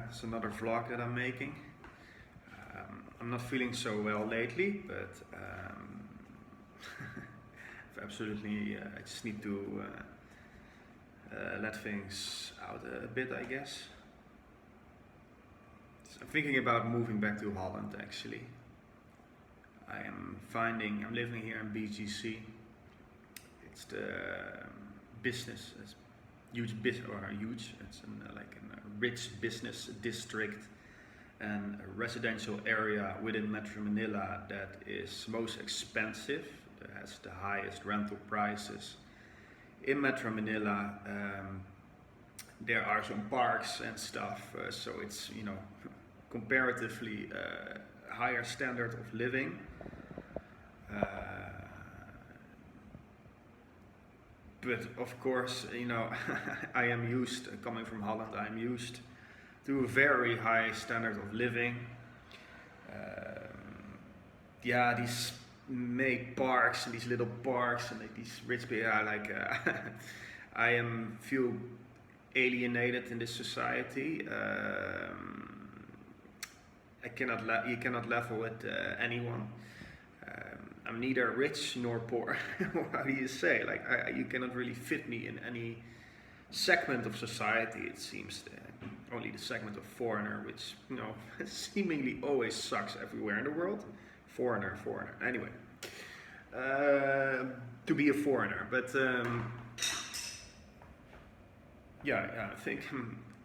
It's another vlog that I'm making. I'm not feeling so well lately, but absolutely, I just need to let things out a bit, I guess. So I'm thinking about moving back to Holland actually. I'm living here in BGC. It's the business, it's huge. It's like a rich business district and a residential area within Metro Manila that is most expensive, that has the highest rental prices. In Metro Manila, there are some parks and stuff, so it's comparatively higher standard of living. But of course, I am used, coming from Holland, I am used to a very high standard of living. These make parks and these little parks and like these rich people, feel alienated in this society. You cannot level with anyone. I'm neither rich nor poor. How do you say? You cannot really fit me in any segment of society. It seems only the segment of foreigner, which seemingly always sucks everywhere in the world. Foreigner. Anyway, to be a foreigner, but I think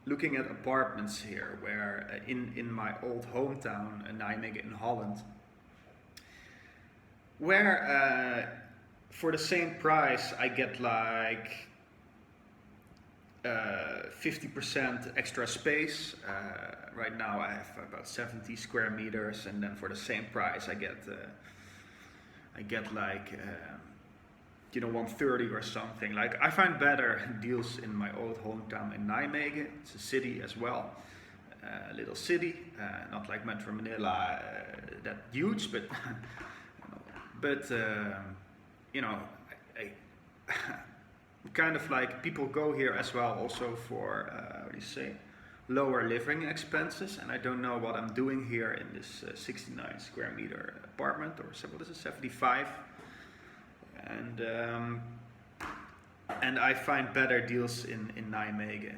looking at apartments here, where in my old hometown, Nijmegen in Holland, where for the same price I get 50% extra space. Right now I have about 70 square meters, and then for the same price I get 130 or something. I find better deals in my old hometown in Nijmegen. It's a city as well, a little city, not like Metro Manila, that huge, but kind of like people go here as well also for lower living expenses, and I don't know what I'm doing here in this 69 square meter apartment, or what is it, 75, and I find better deals in Nijmegen.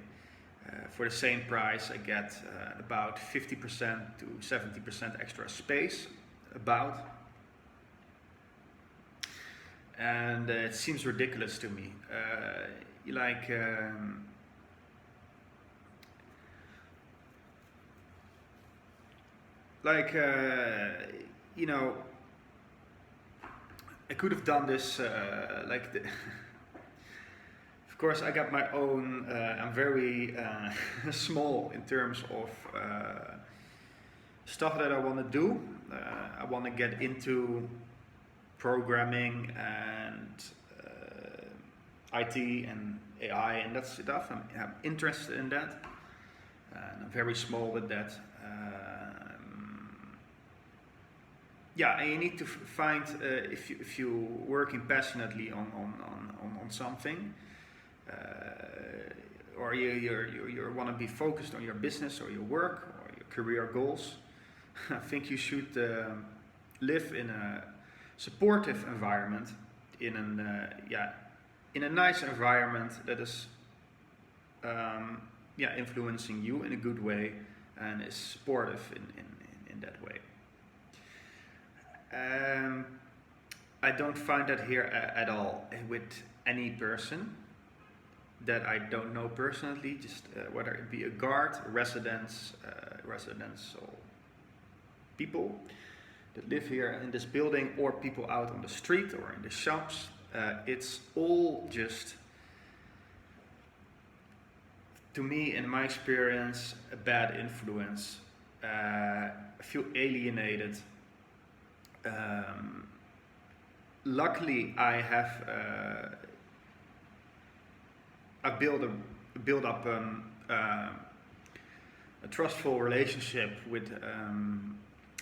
For the same price I get about 50% to 70% extra space, and it seems ridiculous to me. I could have done this of course I got my own, I'm very small in terms of stuff that I want to do. I want to get into programming and IT and AI and that stuff. I'm interested in that, and I'm very small with that. And you need to find if you're working passionately on something, or you want to be focused on your business or your work or your career goals. I think you should live in a supportive environment, in a nice environment that is influencing you in a good way and is supportive in that way. I don't find that here at all with any person that I don't know personally, just whether it be a guard, residential people that live here in this building, or people out on the street or in the shops. It's all just, to me, in my experience, a bad influence. I feel alienated. Luckily, I have build up a trustful relationship with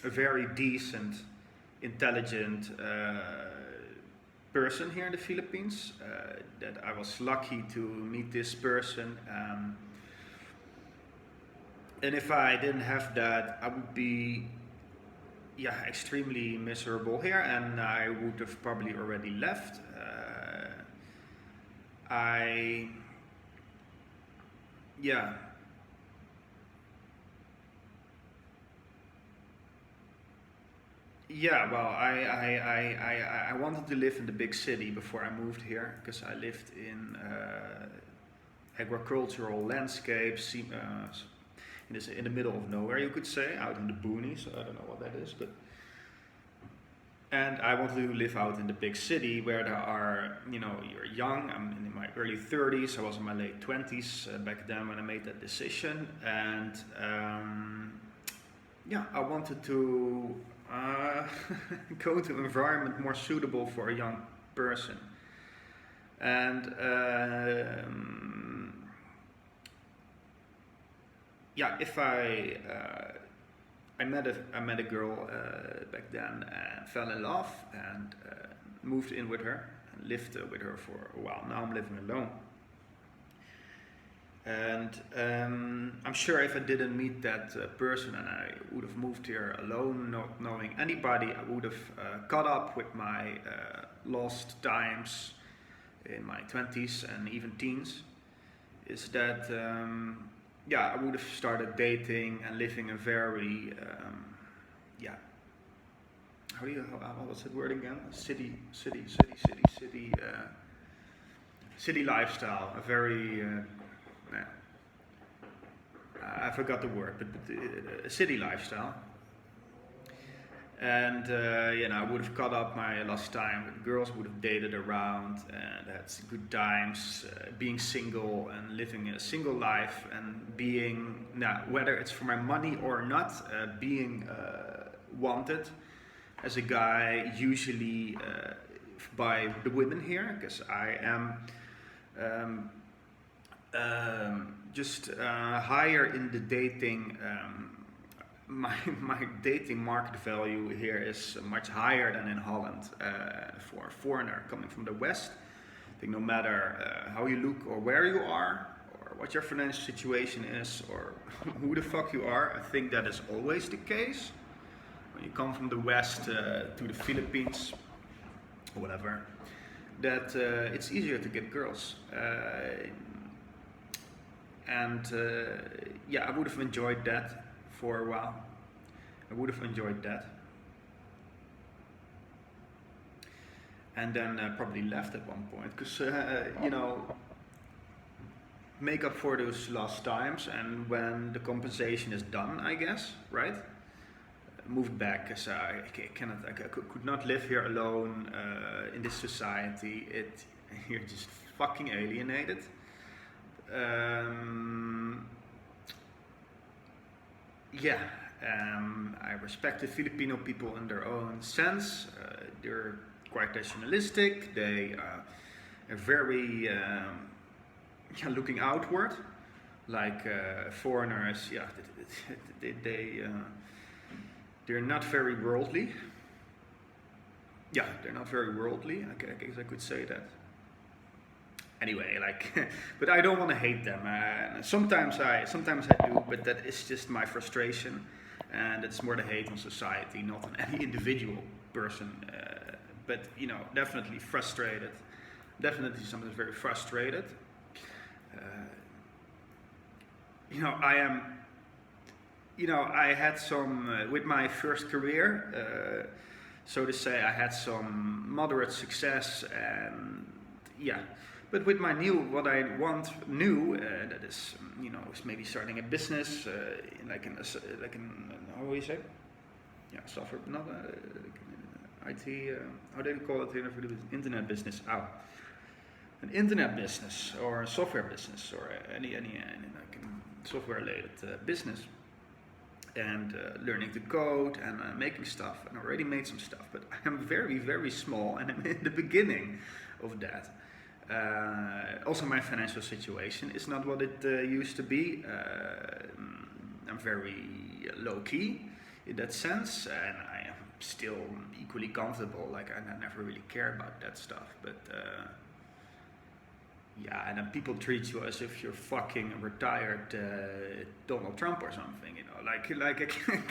a very decent, intelligent person here in the Philippines. That I was lucky to meet this person. And if I didn't have that, I would be, yeah, extremely miserable here, and I would have probably already left. I, yeah, yeah. Well, I wanted to live in the big city before I moved here because I lived in agricultural landscapes, in the middle of nowhere, you could say, out in the boonies. I don't know what that is, but and I want to live out in the big city where there are, you're young. I'm in my early 30s. I was in my late 20s back then when I made that decision, and yeah, I wanted to go to an environment more suitable for a young person, and yeah, if I met a girl back then and fell in love and moved in with her and lived with her for a while. Now I'm living alone. And I'm sure if I didn't meet that person and I would have moved here alone, not knowing anybody, I would have caught up with my lost times in my 20s and even teens. Is that yeah, I would have started dating and living a very yeah, what's that word again? City lifestyle. A very I forgot the word, but a city lifestyle. And I would have caught up my lost time with girls, would have dated around and had good times, being single and living a single life and being, now whether it's for my money or not, being wanted as a guy, usually by the women here, because I am just higher in the dating. My dating market value here is much higher than in Holland for a foreigner coming from the West. I think no matter how you look or where you are or what your financial situation is or who the fuck you are, I think that is always the case. When you come from the West to the Philippines or whatever, that it's easier to get girls. Yeah, I would have enjoyed that for a while. I would have enjoyed that. And then probably left at one point because, make up for those lost times, and when the compensation is done, I guess, right? Moved back because I could not live here alone in this society. You're just fucking alienated. Yeah, I respect the Filipino people in their own sense. They're quite nationalistic. They are very looking outward, like foreigners. Yeah, they're not very worldly. Yeah, they're not very worldly. I guess I could say that. Anyway, but I don't want to hate them. Sometimes I do, but that is just my frustration, and it's more the hate on society, not on any individual person. But definitely frustrated. Definitely sometimes very frustrated. I am. I had some with my first career, so to say. I had some moderate success, and yeah. But with my what I want new, that is, is maybe starting a business, how do you say? Yeah, software, not IT. How do you call it here for the internet business? An internet business or a software business or any software related business, and learning to code and making stuff. And I already made some stuff, but I am very, very small, and I'm in the beginning of that. Also, my financial situation is not what it used to be. I'm very low key in that sense, and I am still equally comfortable. Like I never really care about that stuff, but yeah, and then people treat you as if you're fucking retired Donald Trump or something, you know, like I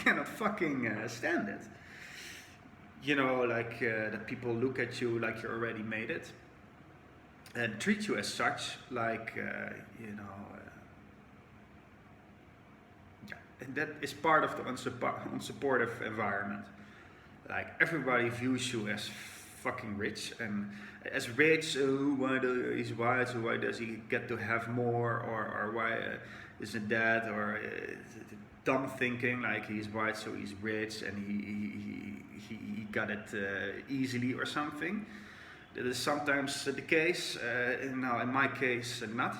cannot fucking stand it. You know, like that people look at you like you already made it and treat you as such, like you know, yeah, and that is part of the unsupportive environment. Like everybody views you as fucking rich and as rich. Why he's white? So why does he get to have more? Or why isn't that? Or dumb thinking like he's white, so he's rich and he got it easily or something. That is sometimes the case. Now, in my case, not.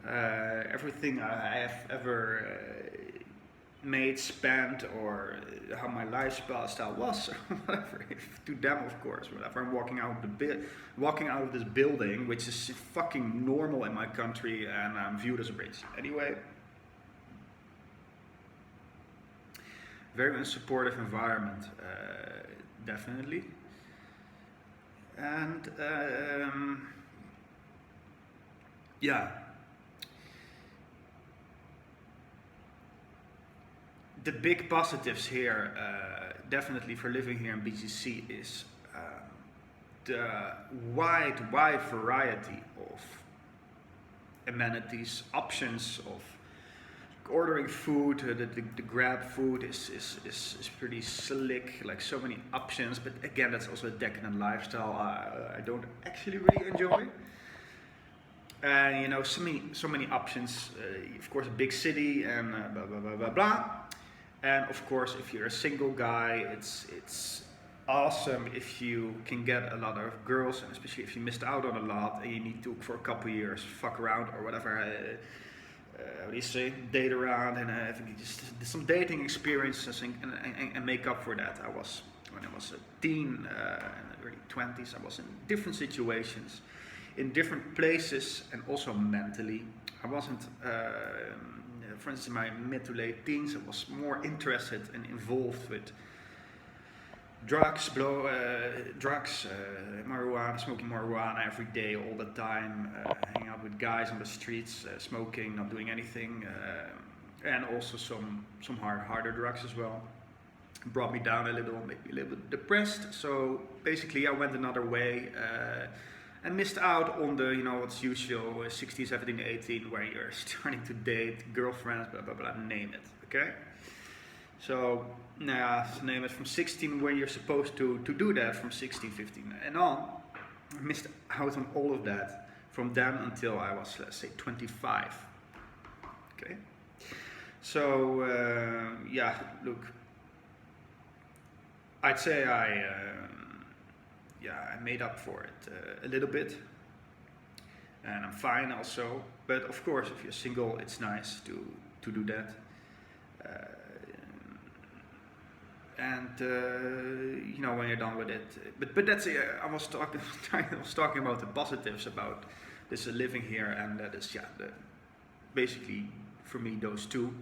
Everything I have ever made, spent, or how my lifestyle was, or whatever. To them, of course, whatever. I'm walking out of this building, which is fucking normal in my country, and I'm viewed as rich. Anyway, very unsupportive environment, definitely. And yeah, the big positives here, definitely for living here in BGC, is the wide variety of amenities, options of ordering food. The grab food is pretty slick, like so many options, but again, that's also a decadent lifestyle I don't actually really enjoy. And you know, so many options. Of course, a big city and blah blah blah blah blah. And of course, if you're a single guy, it's awesome if you can get a lot of girls, and especially if you missed out on a lot and you need to, for a couple of years, fuck around or whatever. What do you say? Date around, and I think just some dating experiences and make up for that. When I was a teen, in the early 20s, I was in different situations, in different places, and also mentally. I wasn't, for instance, in my mid to late teens, I was more interested and involved with drugs, marijuana, smoking marijuana every day, all the time, hanging out with guys on the streets, smoking, not doing anything, and also some harder drugs as well. Brought me down a little, made me a little bit depressed. So basically, I went another way and missed out on the, you know, what's usual, 16, 17, 18, where you're starting to date, girlfriends, blah blah blah, name it. Okay. So, name it from 16, when you're supposed to do that, from 16, 15 and on. I missed out on all of that from then until I was, let's say, 25. Okay. So, yeah, look, I'd say I made up for it a little bit. And I'm fine also. But of course, if you're single, it's nice to do that. And you know, when you're done with it, but that's I was talking about the positives about this living here, and that is basically for me those two.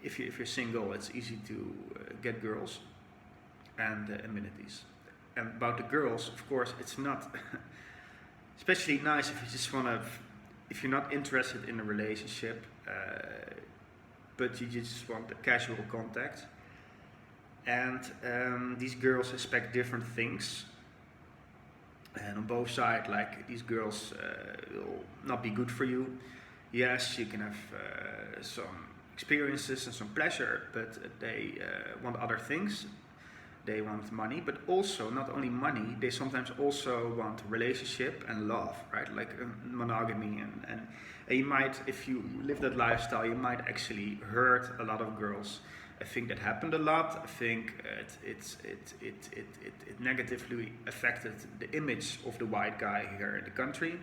If you're single, it's easy to get girls and amenities. And about the girls, of course, it's not especially nice if you just if you're not interested in a relationship, but you just want a casual contact. And these girls expect different things, and on both sides, like, these girls will not be good for you. Yes, you can have some experiences and some pleasure, but they want other things. They want money, but also not only money, they sometimes also want relationship and love, right? Like monogamy, and you might, if you live that lifestyle, you might actually hurt a lot of girls. I think that happened a lot. I think it negatively affected the image of the white guy here in the country.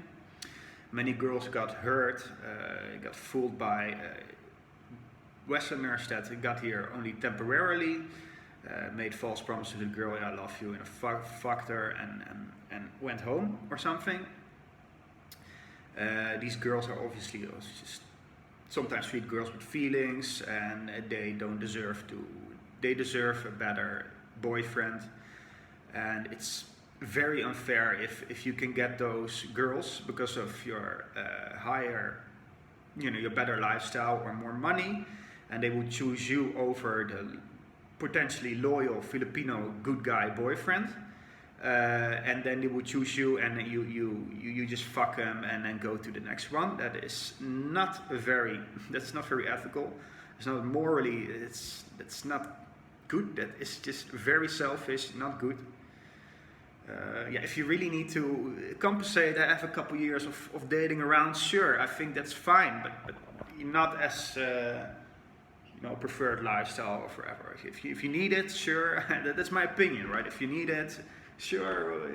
Many girls got hurt, got fooled by Westerners that got here only temporarily, made false promises to the girl, I love you, and fucked her and went home or something. These girls are obviously also just sometimes treat girls with feelings, and they deserve a better boyfriend. And it's very unfair if you can get those girls because of your higher, your better lifestyle or more money, and they would choose you over the potentially loyal Filipino good guy boyfriend, and then they would choose you, and you just fuck them and then go to the next one. That's not very ethical. It's not morally. It's not good. That is just very selfish. Not good. If you really need to compensate, have a couple years of dating around, sure, I think that's fine, but not as preferred lifestyle or forever. If you need it, sure, that's my opinion, right? If you need it, sure,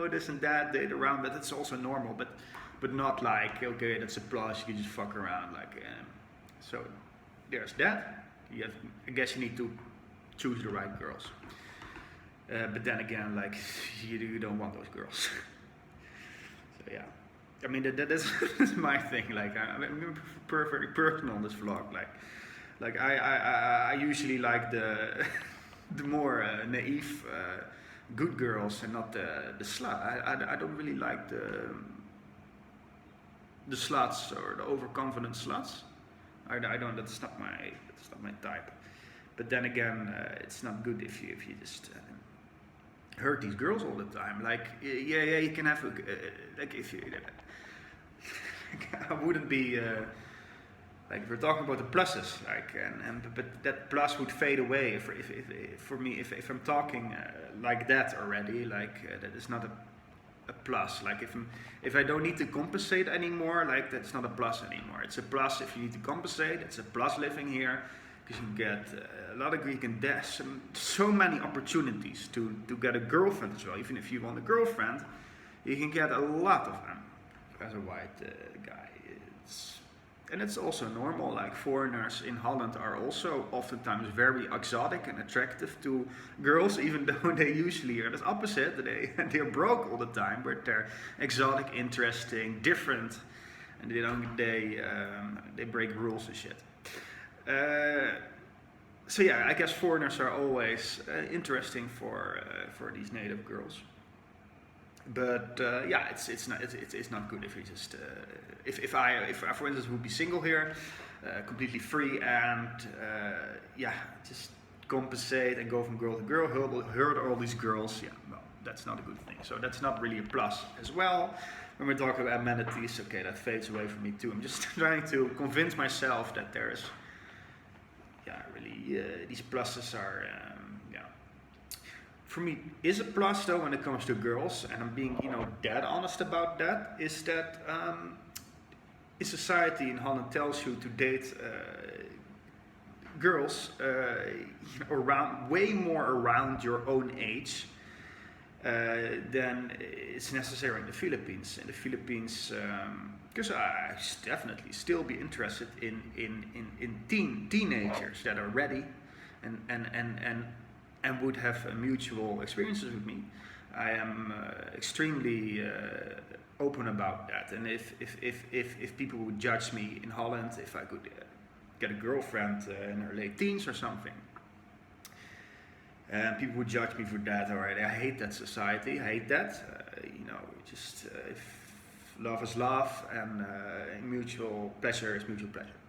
this and that, date around, but that's also normal, but not like, okay, that's a plus, you can just fuck around, so there's that. I guess you need to choose the right girls. But then again, you don't want those girls. So yeah, I mean that's my thing. I'm very personal on this vlog. I usually like the the more naive, good girls, and not the slut. I don't really like the sluts or the overconfident sluts. I don't. That's not my type. But then again, it's not good if you just hurt these girls all the time. You can have if you. I wouldn't be we're talking about the pluses, but that plus would fade away if I'm talking like that already. That is not a plus. If I don't need to compensate anymore, that's not a plus anymore. It's a plus if you need to compensate. It's a plus living here. You can get you can dash so many opportunities to get a girlfriend as well. Even if you want a girlfriend, you can get a lot of them as a white guy. It's also normal. Foreigners in Holland are also oftentimes very exotic and attractive to girls, even though they usually are the opposite. They're broke all the time, but they're exotic, interesting, different, and they break rules and shit. I guess foreigners are always interesting for these native girls. But it's not good if you just if I for instance would be single here, completely free, and just compensate and go from girl to girl, hurt all these girls. That's not a good thing. So that's not really a plus as well. When we're talking about amenities, okay, that fades away from me too. I'm just trying to convince myself that there's these pluses are for me is a plus though when it comes to girls, and I'm being dead honest about that, is that in society in Holland tells you to date girls way more around your own age than it's necessary in the Philippines. In the Philippines, because I definitely still be interested in teenagers that are ready and would have mutual experiences with me. I am extremely open about that. And if people would judge me in Holland, if I could get a girlfriend in her late teens or something, and people would judge me for that already. I hate that society. I hate that. If love is love, and mutual pleasure is mutual pleasure.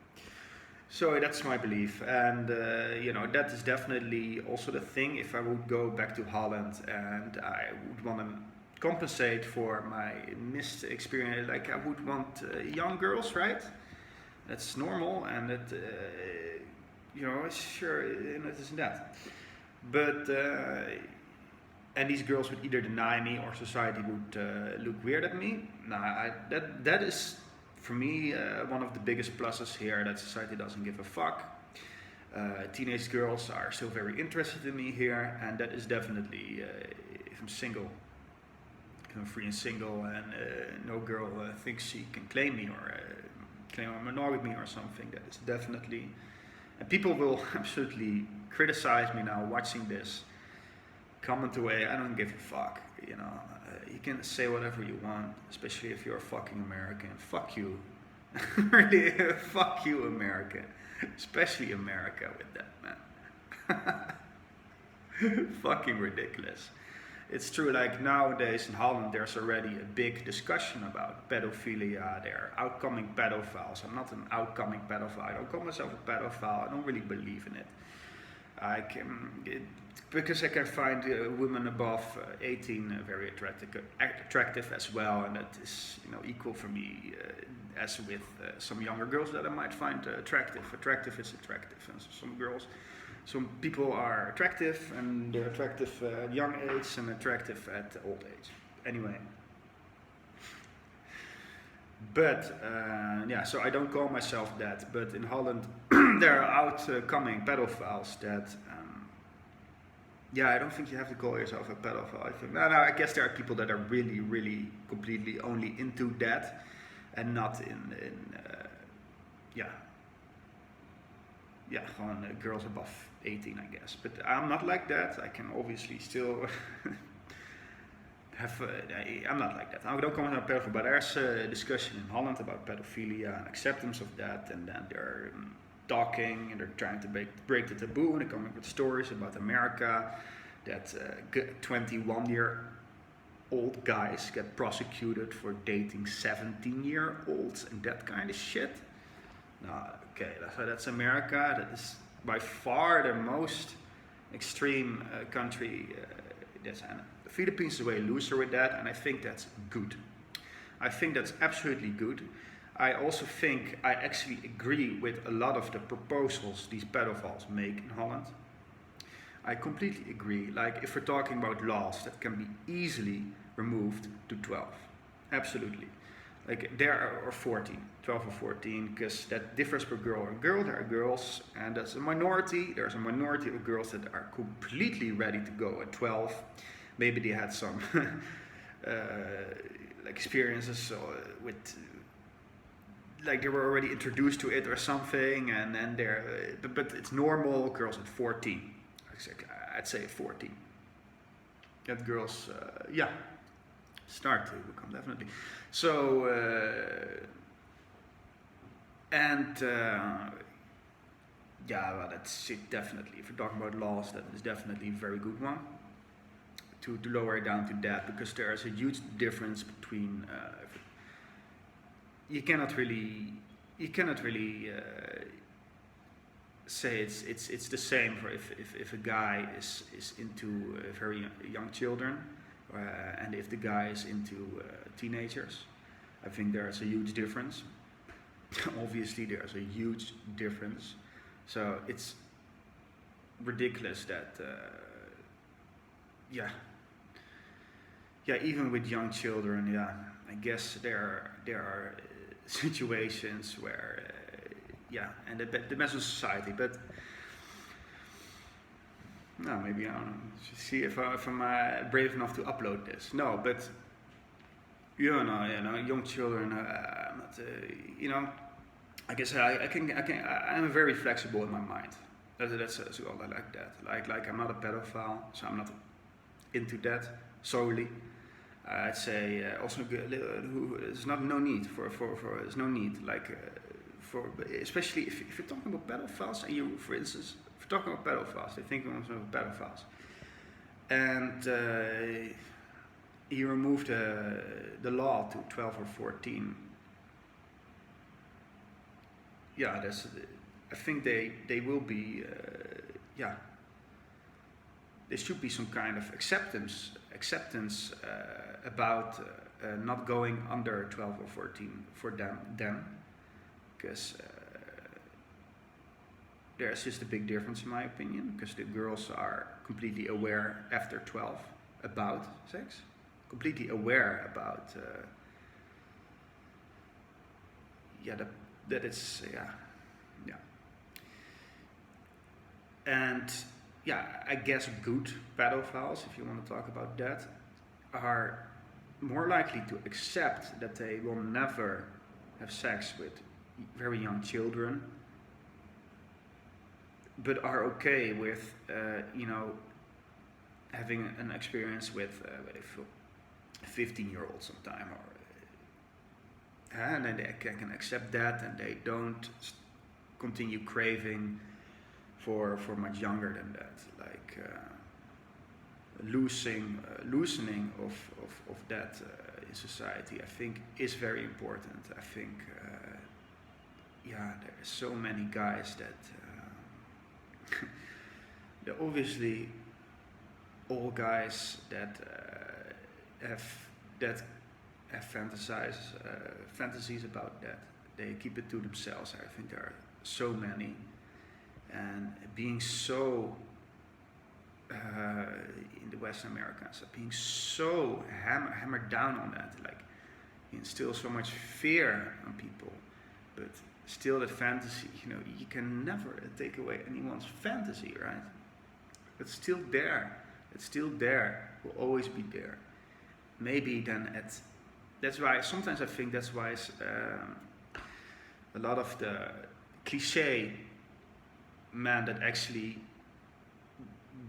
So that's my belief, and that is definitely also the thing. If I would go back to Holland and I would want to compensate for my missed experience, I would want young girls, right? That's normal, and sure, it isn't that. But and these girls would either deny me or society would look weird at me. That is for me one of the biggest pluses here, that society doesn't give a fuck. Teenage girls are still very interested in me here, and that is definitely if I'm single, if I'm free and single, and no girl thinks she can claim me or claim a monogamy or something. That is definitely, and people will absolutely criticize me now watching this, comment away, I don't give a fuck, you can say whatever you want, especially if you're a fucking American. Fuck you. Really, fuck you, America. Especially America with that, man. Fucking ridiculous. it's true, like nowadays in Holland there's already a big discussion about pedophilia. There are outcoming pedophiles. I'm not an outcoming pedophile. I don't call myself a pedophile. I don't really believe in it. Because I can find women above 18 very attractive as well, and that is equal for me as with some younger girls that I might find attractive. Attractive is attractive, and some people are attractive, and they're attractive at young age and attractive at old age. Anyway. But so I don't call myself that. But in Holland, there are outcoming pedophiles that. I don't think you have to call yourself a pedophile. I think I guess there are people that are really, really completely only into that, and not gewoon girls above 18, I guess. But I'm not like that. I can obviously still. I'm not like that. I don't comment on pedophile, but there's a discussion in Holland about pedophilia and acceptance of that, and then they're talking and they're trying to break the taboo, and they're coming up with stories about America that 21-year-old guys get prosecuted for dating 17-year-olds and that kind of shit. That's America. That is by far the most extreme country. The Philippines is way looser with that, and I think that's good. I think that's absolutely good. I also think I actually agree with a lot of the proposals these pedophiles make in Holland. I completely agree. Like, if we're talking about laws that can be easily removed to 12. Absolutely. Like, there are 14, 12 or 14, because that differs per girl or girl. There are girls, and that's a minority. There's a minority of girls that are completely ready to go at 12. Maybe they had some experiences with, like they were already introduced to it or something, and then but it's normal. Girls at 14, I'd say 14. That girls, start to become definitely. So, that's it definitely. If we're talking about laws, that is definitely a very good one. To lower it down to that, because there is a huge difference between you cannot really say it's the same for if a guy is into very young children and if the guy is into teenagers. I think there is a huge difference. Obviously there's a huge difference, so it's ridiculous that even with young children, I guess there are situations where, and it depends on society, but no, maybe I don't know. See if I'm brave enough to upload this. No, but young children. I'm not, I guess I'm very flexible in my mind. That's as well. I like that. Like I'm not a pedophile, so I'm not into that solely. I'd say also there's no need for there's no need for especially if you're talking about pedophiles, and you, for instance, if you're talking about pedophiles, they think of pedophiles, and you remove the law to 12 or 14. I think they will be there should be some kind of acceptance about not going under 12 or 14 for them, because there's just a big difference in my opinion, because the girls are completely aware after 12 about sex, completely aware about that it's and I guess good pedophiles, if you want to talk about that, are more likely to accept that they will never have sex with very young children, but are okay with having an experience with 15-year-olds sometime, and then they can accept that, and they don't continue craving for much younger than that. loosening of that in society, I think, is very important. I think, yeah, there are so many guys that they're obviously all guys that have that have fantasies about that. They keep it to themselves. I think there are so many, and being so in the Western Americans, being so hammered down on that, like instill so much fear on people, but still that fantasy, you can never take away anyone's fantasy, right? It's still there. It's still there. Will always be there. Maybe then that's why sometimes I think that's why a lot of the cliche men that actually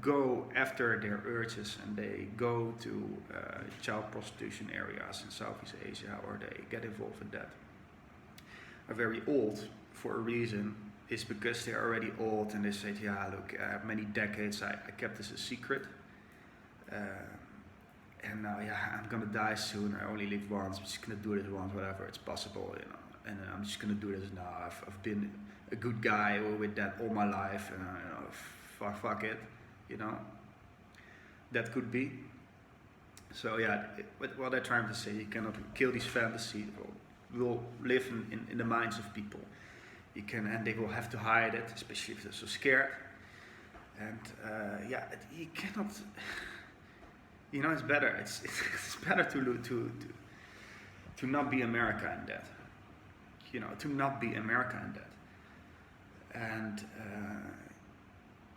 go after their urges and they go to child prostitution areas in Southeast Asia, or they get involved in that, are very old for a reason. Is because they're already old and they say, yeah, look, many decades I kept this a secret, and now, yeah, I'm gonna die soon. I only live once. I'm just gonna do this once, whatever it's possible, and I'm just gonna do this now. I've been a good guy with that all my life, and fuck it, that could be. So yeah, what I'm trying to say, you cannot kill these fantasies. Will live in the minds of people. You can, and they will have to hide it, especially if they're so scared. And yeah, you cannot. It's better. It's better to not be America in that. To not be America in that. And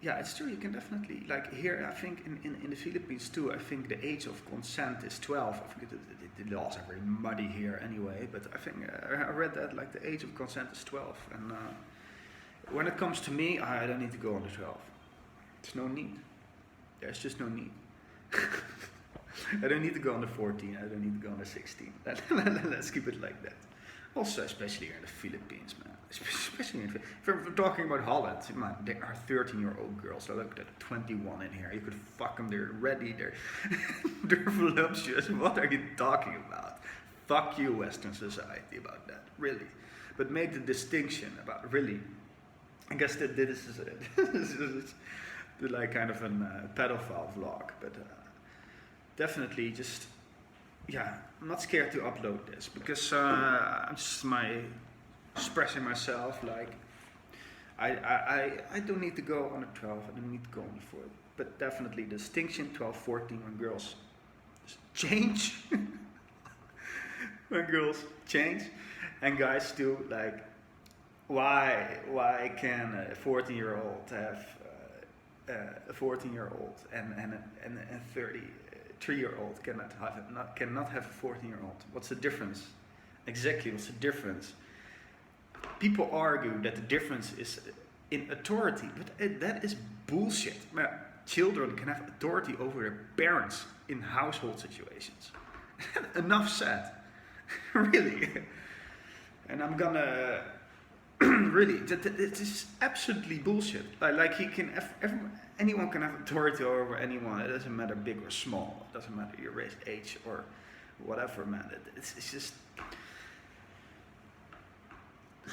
yeah, it's true. You can definitely, like here. I think in the Philippines too. I think the age of consent is 12. I think the laws are very muddy here anyway. But I think I read that like the age of consent is 12. And when it comes to me, I don't need to go under 12. There's no need. There's just no need. I don't need to go under 14. I don't need to go under 16. Let's keep it like that. Also, especially here in the Philippines, man. Especially if we're talking about Holland, man, there are 13-year-old girls. Look, at 21 in here. You could fuck them. They're ready. They're voluptuous. What are you talking about? Fuck you, Western society, about that. Really. But make the distinction about really. I guess that this is it. This is like kind of a pedophile vlog, but definitely just. Yeah, I'm not scared to upload this because I'm just expressing myself. Like I don't need to go under 12. I don't need to go under 14. But definitely the distinction 12, 14 when girls change, when girls change, and guys do. Like why can a 14-year-old have a 14-year-old and a 33-year-old cannot have a 14-year-old? What's the difference? Exactly, what's the difference? People argue that the difference is in authority, but that is bullshit. Children can have authority over their parents in household situations. Enough said. Really. And I'm gonna really, this is absolutely bullshit. Like he can, anyone can have authority over anyone. It doesn't matter big or small. It doesn't matter your race, age, or whatever, man. It's just.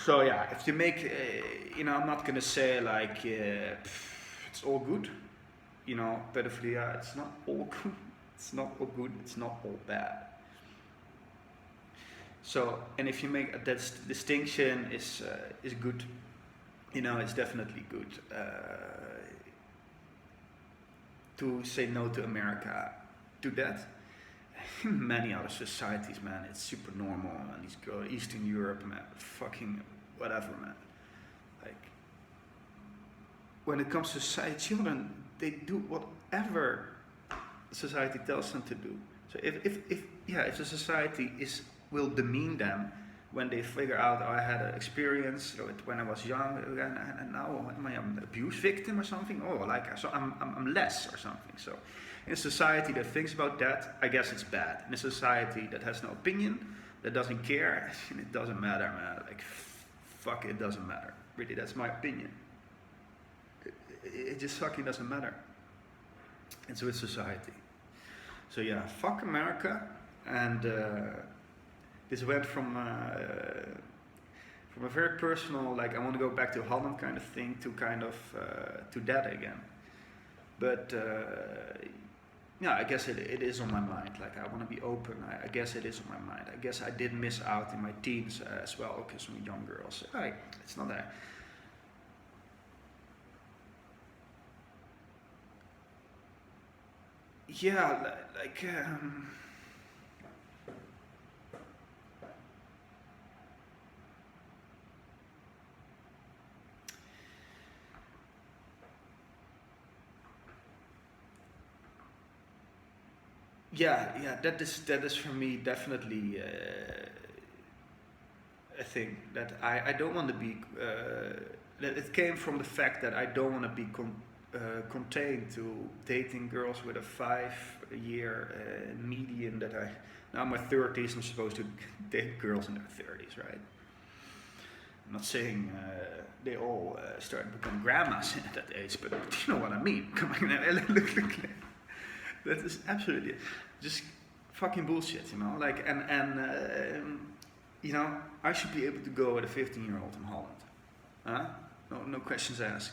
So yeah, if you make, I'm not gonna say like it's all good. Pedophilia, it's not all good. It's not all good. It's not all bad. So, and if you make that distinction is good, it's definitely good to say no to America. Do that. Many other societies, man, it's super normal. And these girls, Eastern Europe, man, fucking whatever, man. Like when it comes to society, children, they do whatever society tells them to do. So if the society will demean them when they figure out, I had an experience when I was young, and now am I an abuse victim or something? So I'm less or something. So in a society that thinks about that, I guess it's bad. In a society that has no opinion, that doesn't care, it doesn't matter, man. Like, fuck, it doesn't matter. Really, that's my opinion. It just fucking doesn't matter. into its society. So yeah, fuck America, and this went from a very personal, like I want to go back to Holland kind of thing, to kind of to that again. But yeah, I guess it is on my mind. Like I want to be open. I guess it is on my mind. I guess I did miss out in my teens as well, because some young girls. It's not that. Yeah, like. Yeah, that is for me definitely a thing that I don't want to be. That it came from the fact that I don't want to be contained to dating girls with a 5-year median. That I now in my 30s, I'm supposed to date girls in their 30s, right? I'm not saying they all start to become grandmas at that age, but you know what I mean. Come on, look. That is absolutely just fucking bullshit, you know. Like, you know, I should be able to go with a 15-year-old in Holland, huh? No questions asked.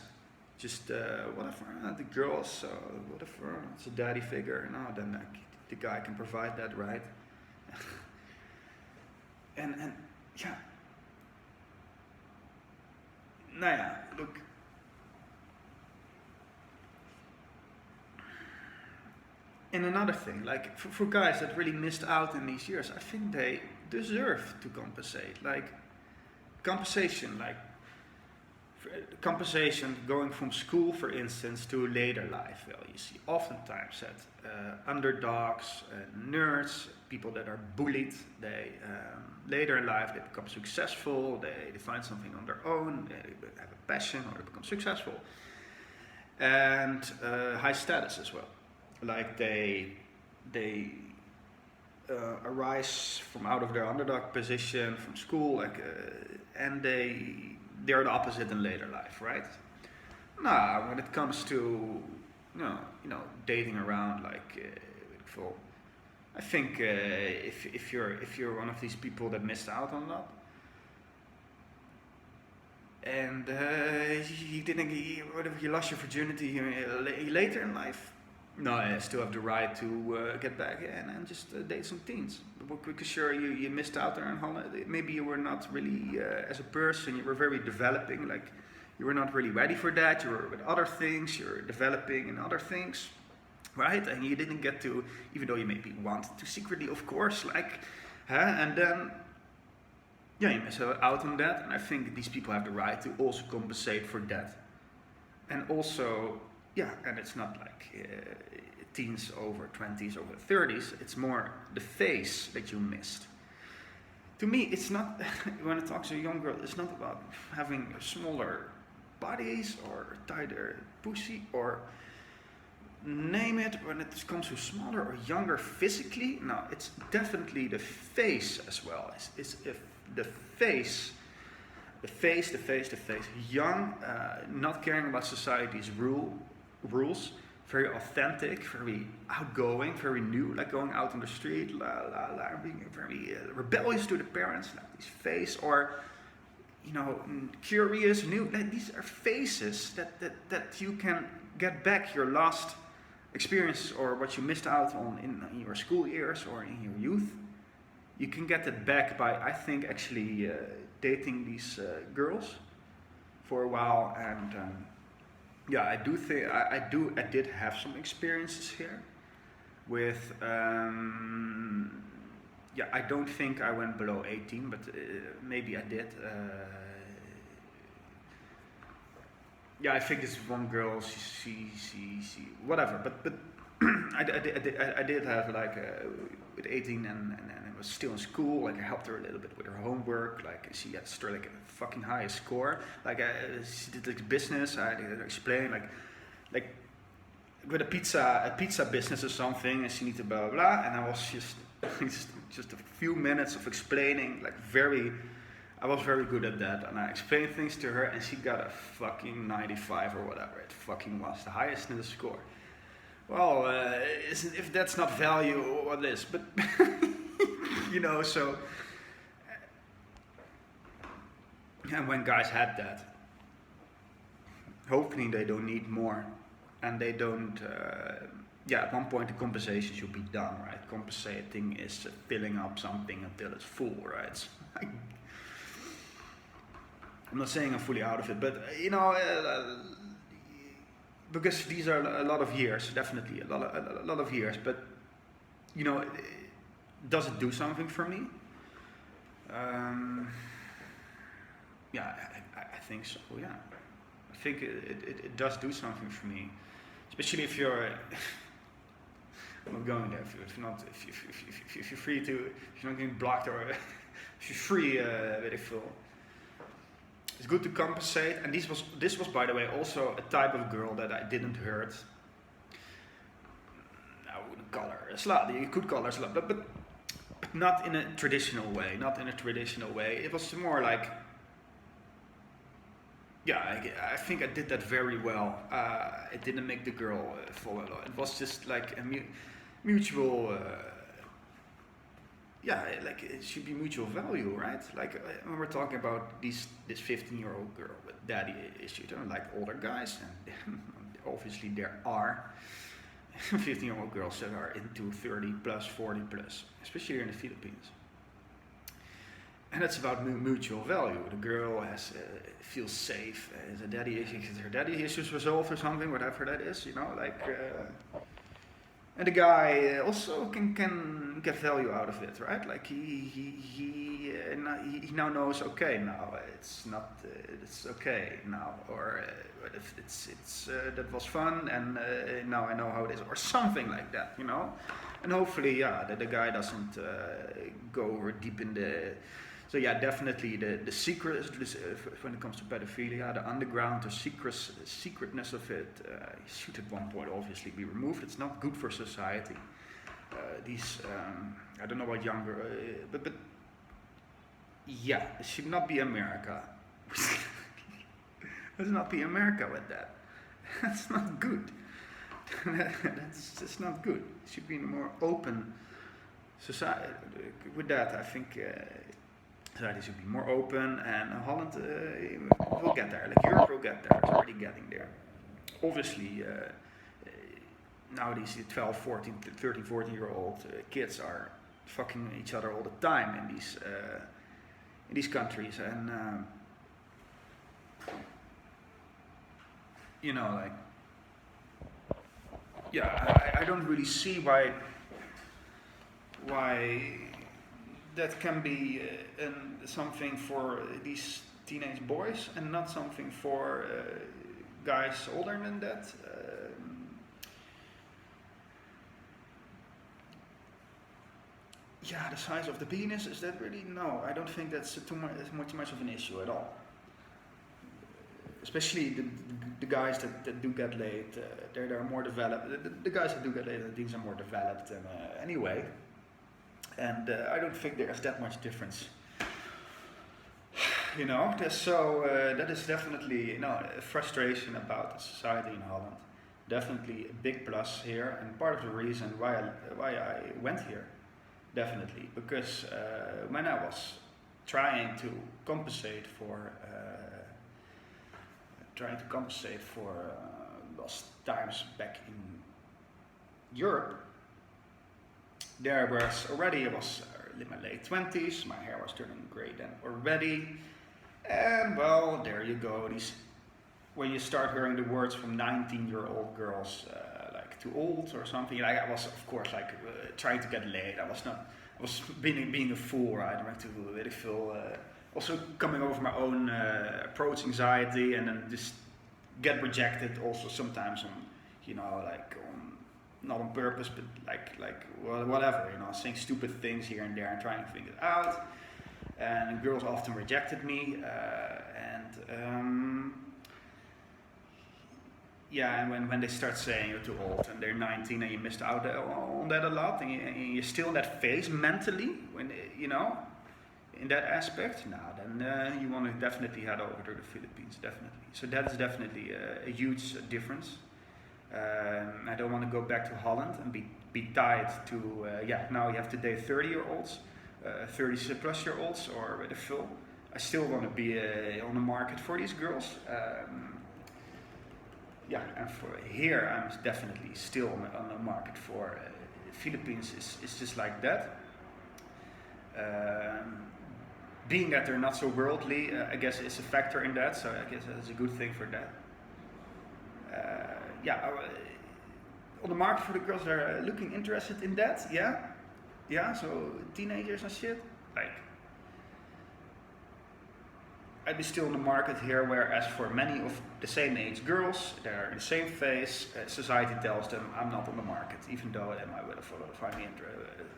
Just whatever. The girls, whatever. It's a daddy figure. No, then the guy can provide that, right? and yeah. Nou ja, look. And another thing, like for guys that really missed out in these years, I think they deserve to compensate. Like compensation, like compensation going from school, for instance, to later life. Well, you see oftentimes that underdogs, nerds, people that are bullied, they later in life they become successful. They find something on their own. They have a passion, or they become successful, and high status as well. Like they arise from out of their underdog position from school, like and they're the opposite in later life, right? Nah, when it comes to you know dating around, like I think if you're one of these people that missed out on that, and you lost your virginity later in life. No, I still have the right to get back in and just date some teens. Because sure, you missed out there in Holland. Maybe you were not really, as a person, you were very developing. Like, you were not really ready for that. You were with other things. You were developing in other things, right? And you didn't get to, even though you maybe wanted to secretly, of course, like, and then, yeah, you miss out on that. And I think these people have the right to also compensate for that. And also, yeah, and it's not like teens over 20s, over 30s. It's more the face that you missed. To me, it's not, when I talk to a young girl, it's not about having smaller bodies or tighter pussy or name it. When it comes to smaller or younger physically, no, it's definitely the face as well. It's the face. The face. Young, not caring about society's rules, very authentic, very outgoing, very new, like going out on the street, being very rebellious to the parents, like this face, or you know, curious, new. Like, these are faces that you can get back your lost experiences or what you missed out on in your school years or in your youth. You can get it back by, I think, actually dating these girls for a while. And yeah, I do think I did have some experiences here with yeah, I don't think I went below 18, but maybe I did. Yeah, I think this one girl, she whatever, but I did have like with 18 and I was still in school. Like I helped her a little bit with her homework. Like she had like a fucking high score. Like she did like business. I did explain like with a pizza business or something, and she needed blah blah blah. And I was just a few minutes of explaining, like I was very good at that, and I explained things to her, and she got a fucking 95 or whatever it fucking was, the highest in the score. well, if that's not value, what is? But so and when guys had that, hopefully they don't need more, and they don't. At one point the compensation should be done, right? Compensating is filling up something until it's full, right? So, I'm not saying I'm fully out of it, but because these are a lot of years, definitely a lot of years. But does it do something for me? I think so. Yeah, I think it does do something for me, especially if you're. I'm not going there. If you're free to, if you're not getting blocked or if you're free, weet ik veel. It's good to compensate, and this was by the way also a type of girl that I didn't hurt. I wouldn't call her a slut. You could call her a slut, but not in a traditional way. Not in a traditional way. It was more like, I think I did that very well. It didn't make the girl fall in love. It was just like a mutual. Like it should be mutual value, right? Like when we're talking about this 15-year-old girl with daddy issues, like older guys, and obviously there are 15-year-old girls that are into 30 plus, 40 plus, especially here in the Philippines. And it's about mutual value. The girl feels safe. Has her daddy issues resolved or something, whatever that is, and the guy also can get value out of it, right? Like he now knows, okay, now it's not, it's okay now, or if it's that was fun, and now I know how it is, or something like that, And hopefully, the guy doesn't go over deep in the. So definitely the secret when it comes to pedophilia, the underground, the secretness of it should at one point obviously be removed. It's not good for society. I don't know about younger, but it should not be America. Let's not be America with that. That's not good. That's just not good. It should be a more open society. With that, I think. Society should be more open, and Holland will get there. Like Europe will get there. It's already getting there. Obviously, now these 12, 14, 13, 14-year-old kids are fucking each other all the time in these countries, and I don't really see why that can be something for these teenage boys and not something for guys older than that. The size of the penis, is that really? No, I don't think that's too much of an issue at all. Especially the guys that do get laid, they're more developed. The guys that do get laid, things are more developed anyway. And I don't think there's that much difference. That is definitely a frustration about the society in Holland. Definitely a big plus here, and part of the reason why I went here, definitely, because when I was trying to compensate for lost times back in Europe. I was in my late 20s, my hair was turning grey then already, and well, there you go, when you start hearing the words from 19-year-old girls, like too old or something, I was of course trying to get laid. I was being a fool, right? I went to really feel, also coming over my own approach anxiety, and then just get rejected also sometimes not on purpose, but whatever, saying stupid things here and there and trying to figure it out. And girls often rejected me, and when they start saying you're too old and they're 19 and you missed out on that a lot, and you're still in that phase mentally, when in that aspect, then you want to definitely head over to the Philippines, definitely. So that is definitely a huge difference. I don't want to go back to Holland and be tied to now you have to date 30-year-olds, 30 plus year olds, or with a full. I still want to be on the market for these girls. And for here I'm definitely still on the market for Philippines is just like that. Being that they're not so worldly, I guess is a factor in that, so I guess that's a good thing for that. On the market for the girls that are looking interested in that, so teenagers and shit, like, I'd be still in the market here, whereas for many of the same age girls, they're in the same phase, society tells them I'm not on the market, even though they might find me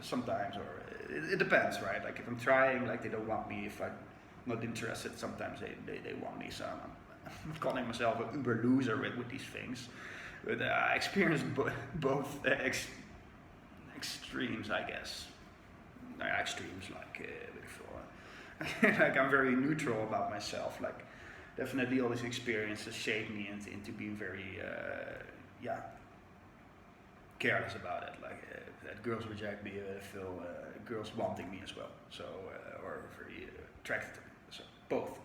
sometimes, or it depends, right? Like if I'm trying, like they don't want me, if I'm not interested, sometimes they want me, so I'm calling myself an uber loser with these things. But I experienced both extremes, I guess. Extremes, like like I'm very neutral about myself. Like definitely all these experiences shaped me into being very careless about it. Like that girls reject me, I feel girls wanting me as well. So or very attracted to me. So both.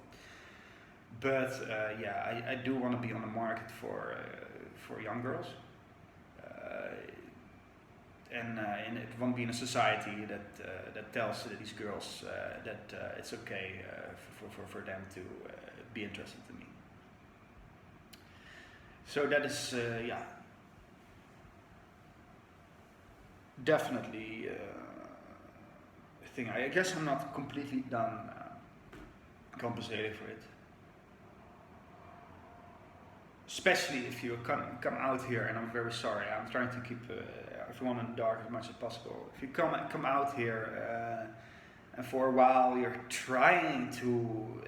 But I do want to be on the market for young girls. And it won't be in a society that tells these girls that it's okay for them to be interested in me. So that is definitely a thing. I guess I'm not completely done compensating for it. Especially if you come out here, and I'm very sorry, I'm trying to keep everyone in the dark as much as possible. If you come out here and for a while you're trying to,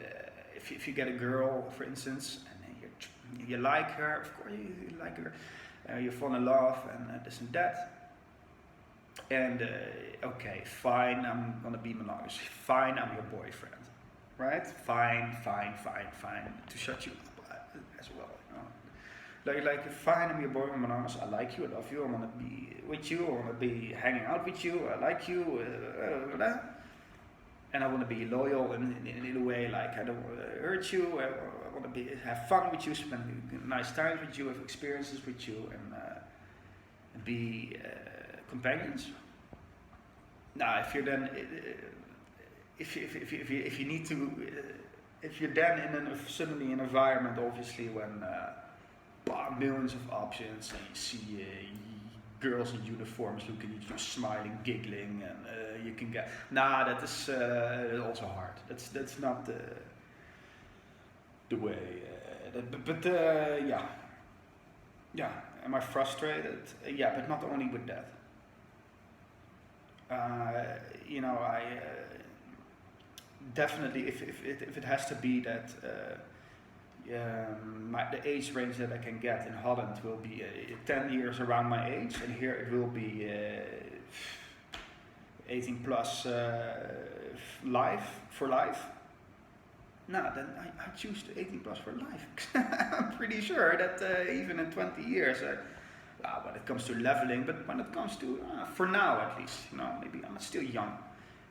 if you get a girl, for instance, and you like her, of course you like her, you fall in love and this and that, and okay, fine, I'm gonna be monogamous, fine, I'm your boyfriend, right? Fine, to shut you up as well. Like fine, I'm your boy, I'm monogamous, I like you, I love you, I want to be with you, I want to be hanging out with you, I like you, and I want to be loyal in a way, like I don't want to hurt you, I want to have fun with you, spend nice times with you, have experiences with you, and be companions. Now, if you're then, if you need to, if you're then suddenly in an environment, obviously when millions of options, and you see girls in uniforms looking at you, smiling, giggling, and you can get that is also hard. That's not the way. Am I frustrated? Yeah, but not only with that. I definitely if it has to be that. The age range that I can get in Holland will be 10 years around my age, and here it will be 18 plus for life. Then I choose the 18 plus for life. I'm pretty sure that even in 20 years, when it comes to leveling, but when it comes to, for now at least, maybe I'm still young,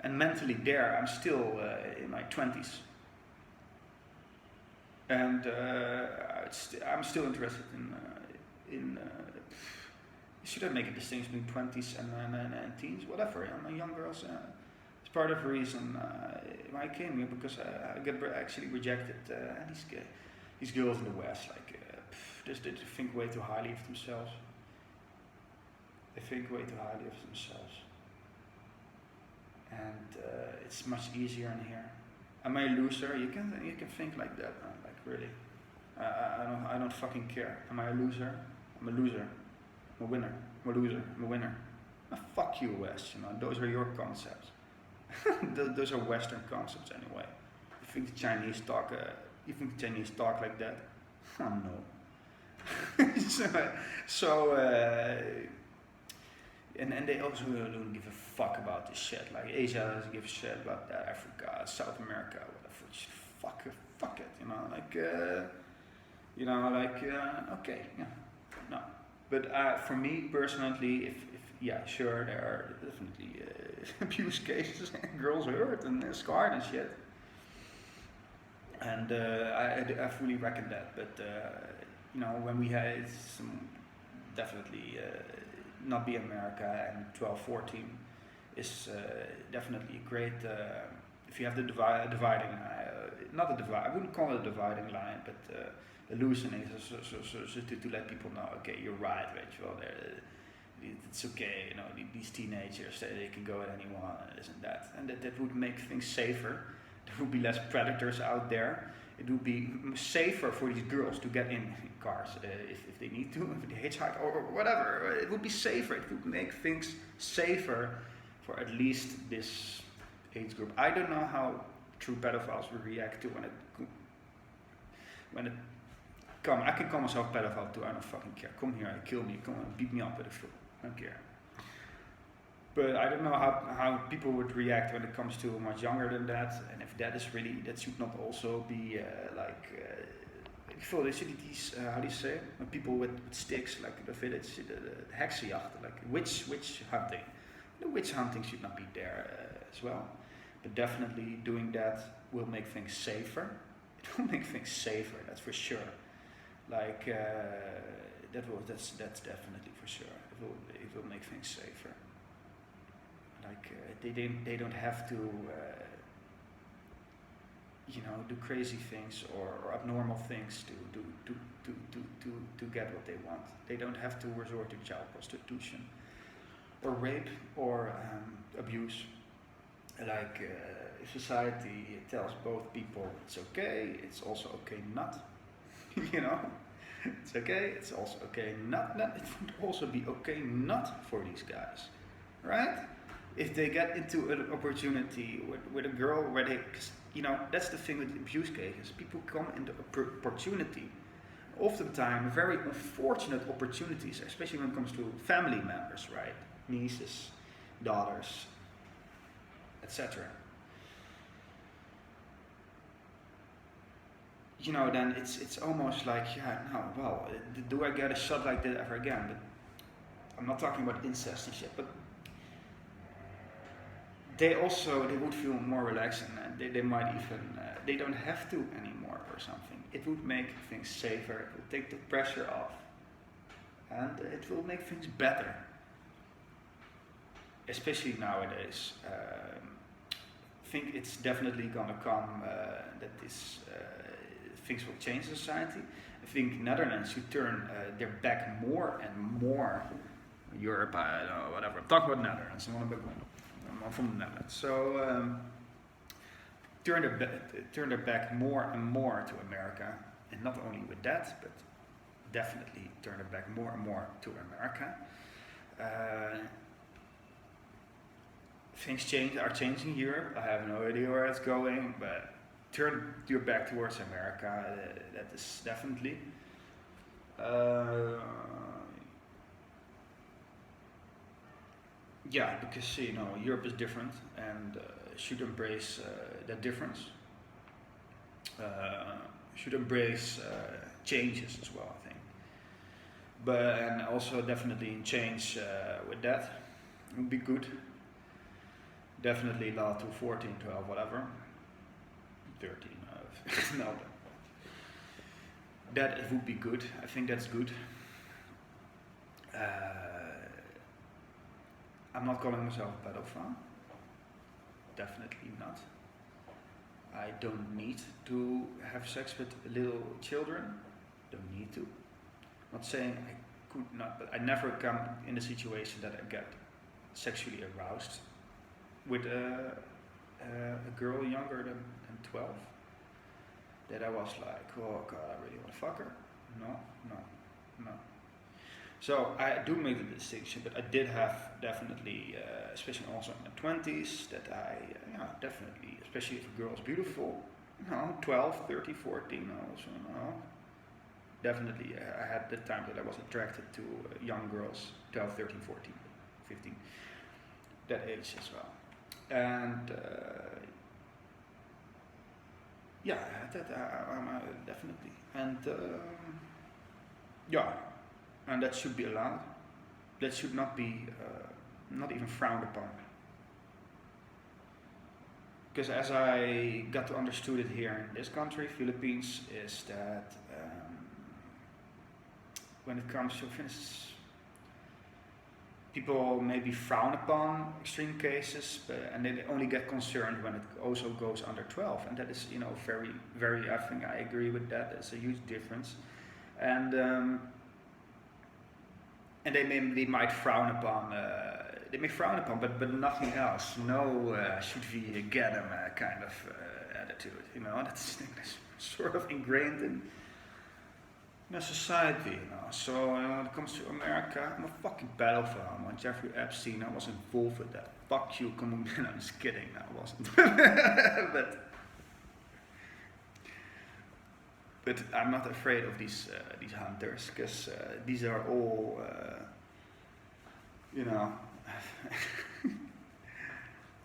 and mentally there, I'm still in my 20s. And I'm still interested in should I make a distinction between 20s and teens, whatever, young girls. It's part of the reason I came here, because I get actually rejected. These girls in the West, they think way too highly of themselves. They think way too highly of themselves, and it's much easier in here. Am I a loser? You can think like that, man. Like really. I don't fucking care. Am I a loser? I'm a loser. I'm a winner. I'm a loser. I'm a winner. Fuck you, West. Those are your concepts. Those are Western concepts anyway. You think the Chinese talk? You think the Chinese talk like that? Oh no. And they also don't give a fuck about this shit. Like Asia doesn't give a shit about that. Africa, South America, whatever. Just fuck it. Okay, yeah, no. But for me personally, if yeah, sure, there are definitely abuse cases and girls hurt and scarred and shit. And I fully reckon that. But when we had some definitely not be America, and 12, 14 is definitely a great. If you have the dividing, not a divide, I wouldn't call it a dividing line, but a loosening, so to let people know, okay, you're right, Rachel. It's okay, these teenagers, they can go at anyone, and this and that, and that would make things safer. There would be less predators out there. It would be safer for these girls to get in cars if they need to, if they hitchhike or whatever. It would be safer. It would make things safer for at least this age group. I don't know how true pedophiles will react to when it come. I can call myself a pedophile too. I don't fucking care. Come here, kill me. Come on, beat me up with a foot. I don't care. But I don't know how people would react when it comes to much younger than that, and if that is really, that should not also be ik voel these how do you say, when people with sticks, like the village, the heksenjacht, like witch hunting. The witch hunting should not be there as well. But definitely doing that will make things safer. It will make things safer, that's for sure. Like that's definitely for sure. It will make things safer. Like they don't have to do crazy things or abnormal things to get what they want. They don't have to resort to child prostitution or rape or abuse. Like society tells both people it's okay, it's also okay not. It's okay, it's also okay not. It would also be okay not for these guys, right? If they get into an opportunity with a girl where they, that's the thing with abuse cases. People come into opportunity, oftentimes very unfortunate opportunities, especially when it comes to family members, right? Nieces, daughters, etc. Then it's almost like, do I get a shot like that ever again? But I'm not talking about incest and shit, but they would feel more relaxed, and they might even, they don't have to anymore or something. It would make things safer, it will take the pressure off, and it will make things better. Especially nowadays. I think it's definitely gonna come that this things will change society. I think Netherlands should turn their back more and more. Europe, I don't know, whatever. I'm talking about Netherlands. I'm from the Netherlands. So turn their back more and more to America, and not only with that, but definitely turn their back more and more to America. Things are changing here. I have no idea where it's going, but turn your back towards America. That is definitely. Because Europe is different and should embrace that difference. Should embrace changes as well, I think. And also definitely change with that would be good. Definitely law to 14, 12, whatever. 13, no. That it would be good. I think that's good. I'm not calling myself a pedophile. Definitely not. I don't need to have sex with little children. Don't need to. Not saying I could not, but I never come in a situation that I get sexually aroused with a girl younger than 12. That I was like, oh god, I really want to fuck her. No. So I do make the distinction, but I did have definitely, especially also in my 20s, that I definitely, especially if a girl is beautiful, 12, 13, 14, definitely I had the time that I was attracted to young girls, 12, 13, 14, 15, that age as well. And definitely. And and that should be allowed. That should not be, not even frowned upon. Because as I got to understood it here in this country, Philippines, is that when it comes to, for instance, people maybe frown upon extreme cases, and they only get concerned when it also goes under 12, and that is, very, very. I think I agree with that. It's a huge difference, and they might frown upon. They may frown upon, but nothing else. No, should we get them kind of attitude? That's sort of ingrained in society. So when it comes to America, I'm a fucking pedophile. Man. Jeffrey Epstein, I was involved with that. Fuck you, come on. I'm just kidding. No, I wasn't. but I'm not afraid of these hunters, because these are all.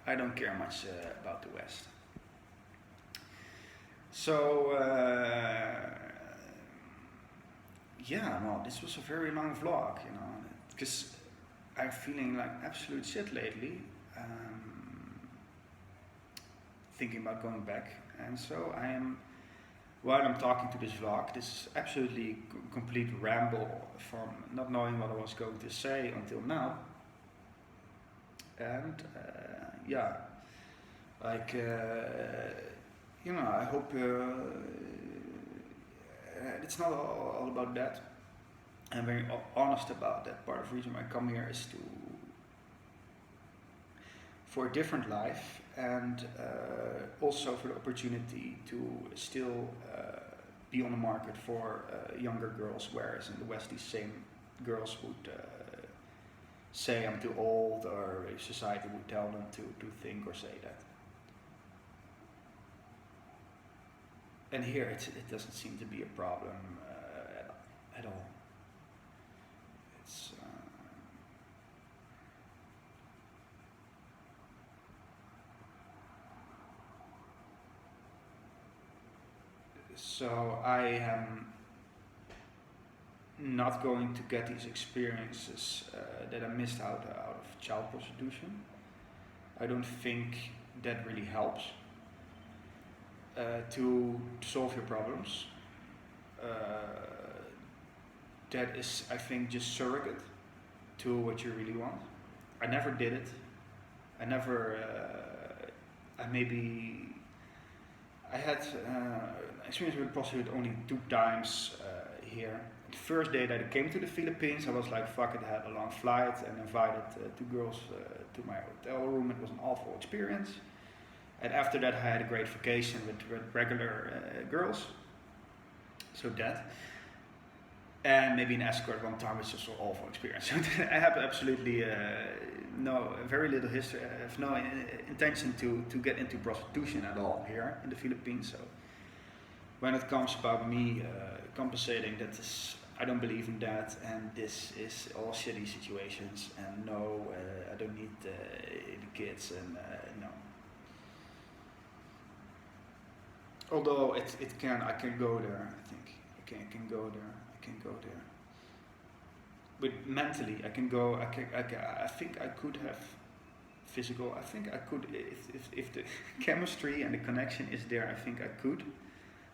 I don't care much about the West. So, this was a very long vlog, because I'm feeling like absolute shit lately. Thinking about going back, and so while I'm talking to this vlog, this is absolutely complete ramble from not knowing what I was going to say until now. And I hope it's not all about that. I'm very honest about that. Part of the reason I come here is for a different life, and also for the opportunity to still be on the market for younger girls, whereas in the West these same girls would say I'm too old, or society would tell them to think or say that. And here it doesn't seem to be a problem at all. It's so I am not going to get these experiences that I missed out of child prostitution. I don't think that really helps to solve your problems. That is, I think, just surrogate to what you really want. I never did it. I had experience with prostitute only 2 times here. The first day that I came to the Philippines, I was like, fuck it, I had a long flight and invited 2 girls to my hotel room. It was an awful experience. And after that, I had a great vacation with regular girls. So that. And maybe an escort one time, which was an awful experience. So I have absolutely very little history. I have no intention to get into prostitution at all here in the Philippines. So when it comes about me compensating, I don't believe in that, and this is all shitty situations. And no, I don't need the kids, and no. Although I can go there. I think I can go there. But mentally, I can go. I think I could have physical. I think I could if the chemistry and the connection is there. I think I could,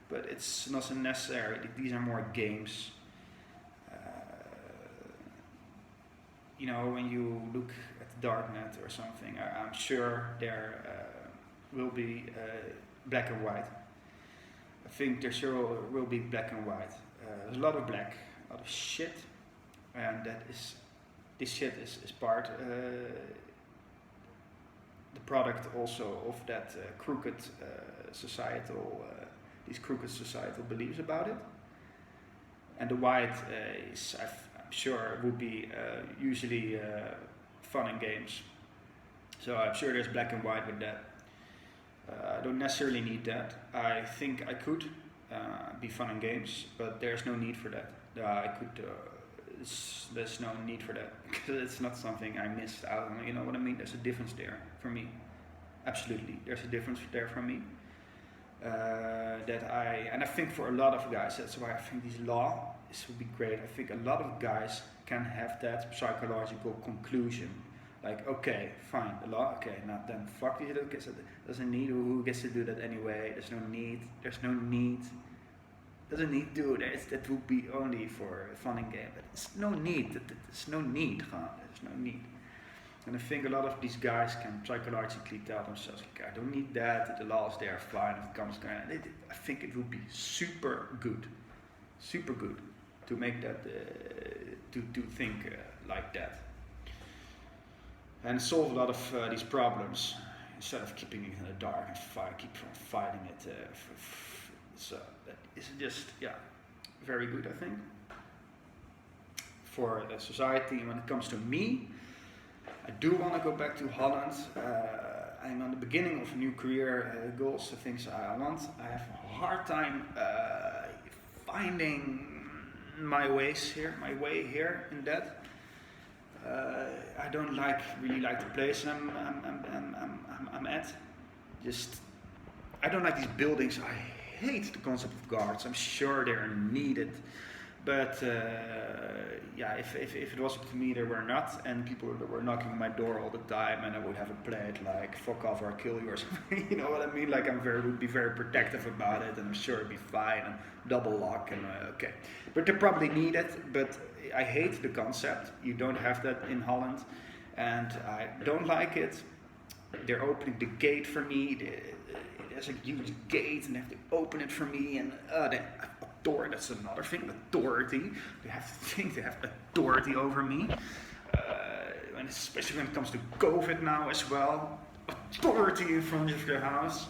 but it's not necessary. These are more games. When you look at the darknet or something, I'm sure there will be black and white. I think there sure will be black and white. There's a lot of black, a lot of shit, and this shit is part, the product also of that crooked these crooked societal beliefs about it. And the white I'm sure would be usually fun and games. So I'm sure there's black and white with that. I don't necessarily need that. I think I could be fun and games, but there's no need for that. There's no need for that, because it's not something I missed out on. You know what I mean? There's a difference there for me. Absolutely, there's a difference there for me. And I think for a lot of guys, that's why I think this law would be great. I think a lot of guys can have that psychological conclusion. Like, okay, fine, the law, okay, now then fuck these little kids. Doesn't need, who gets to do that anyway? There's no need. Doesn't need to do that. That would be only for a fun and game. But there's no need. There's no need, there's no need. And I think a lot of these guys can psychologically tell themselves, like, I don't need that, the law is there, fine, if it comes, I think it would be super good to make that, to think like that. And solve a lot of these problems, instead of keeping it in the dark and keep fighting it. So that is just, very good, I think, for the society. And when it comes to me, I do want to go back to Holland. I'm on the beginning of a new career goals, the things I want. I have a hard time finding my way here in that. I don't really like the place I'm at. I don't like these buildings. I hate the concept of guards. I'm sure they're needed. But if it was up to me, there were not, and people were knocking on my door all the time, and I would have a plate like "fuck off" or "I'll kill you" or something. You know what I mean? Like would be very protective about it, and I'm sure it'd be fine and double lock and okay. But they probably need it. But I hate the concept. You don't have that in Holland, and I don't like it. They're opening the gate for me. There's a huge gate, and they have to open it for me, and that's another thing, authority. They have to think they have authority over me. And especially when it comes to COVID now as well. Authority in front of your house.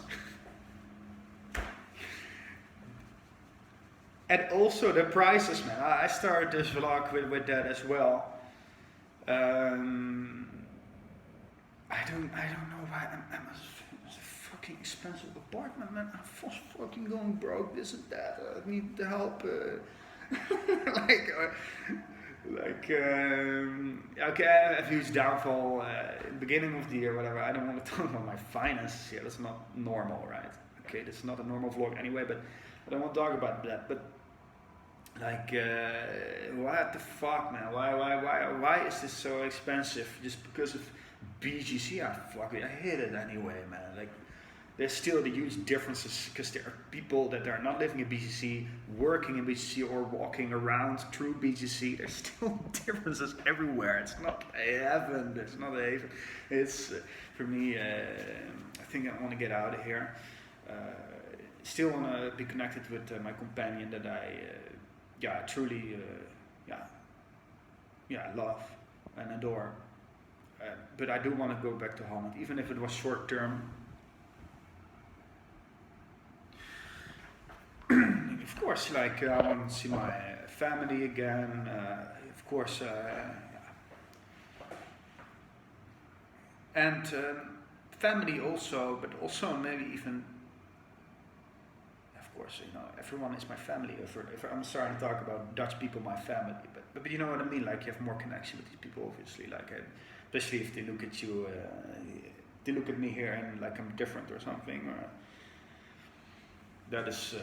And also the prices, man. I started this vlog with that as well. I don't know why I'm a fucking expensive apartment, man. I'm fucking going broke, this and that. I need the help. Okay, I have a huge downfall beginning of the year, whatever. I don't want to talk about my finances here. That's not normal, right? Okay, that's not a normal vlog anyway, but I don't want to talk about that. But what the fuck, man? Why is this so expensive? Just because of BGC? I hate it anyway, man. Like, there's still the huge differences because there are people that are not living in BGC, working in BGC, or walking around through BGC. There's still differences everywhere. It's not heaven. It's not a heaven. It's for me. I think I want to get out of here. Still want to be connected with my companion that I truly love and adore. But I do want to go back to Holland, even if it was short term. Of course, I want to see my family again. Of course, and family also, but also maybe even. Of course, everyone is my family. If I'm starting to talk about Dutch people, my family, but you know what I mean. Like, you have more connection with these people, obviously. Especially if they look at you, they look at me here and like I'm different or something. Or that is,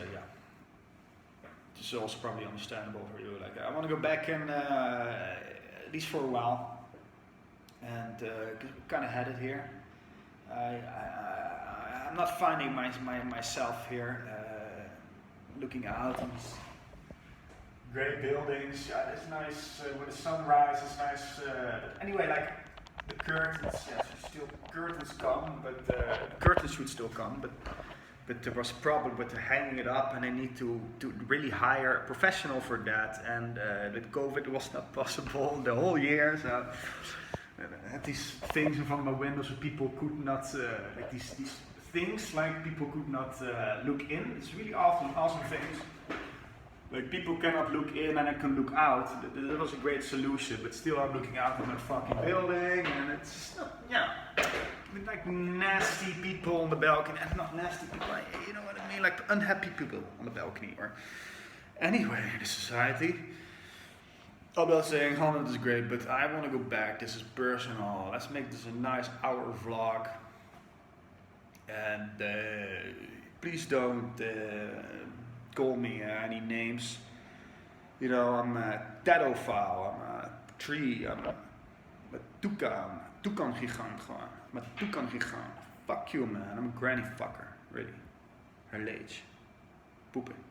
This is also probably understandable for you. Like, I want to go back and at least for a while, and because we kind of had it here. I'm not finding myself here. Looking out on these great buildings. Yeah, it's nice with the sunrise. It's nice. But anyway, like the curtains. Yeah, curtains come, but curtains should still come. But there was a problem with hanging it up, and I need to really hire a professional for that. And with COVID, it was not possible the whole year. So I had these things in front of my windows, so people could not like these things like people could not look in. It's really awesome things. Like, people cannot look in and I can look out. That was a great solution, but still I'm looking out on a fucking building, and it's with like nasty people on the balcony, and not nasty people, you know what I mean, like unhappy people on the balcony. Or anyway, the society. I'm not saying Holland is great, but I want to go back. This is personal. Let's make this a nice hour vlog. And please don't call me any names. You know, I'm a tadophile, I'm a tree, I'm a toucan gigant gewoon. I'm a toucan gigant. Fuck you man, I'm a granny fucker, really. Her age. Poepen.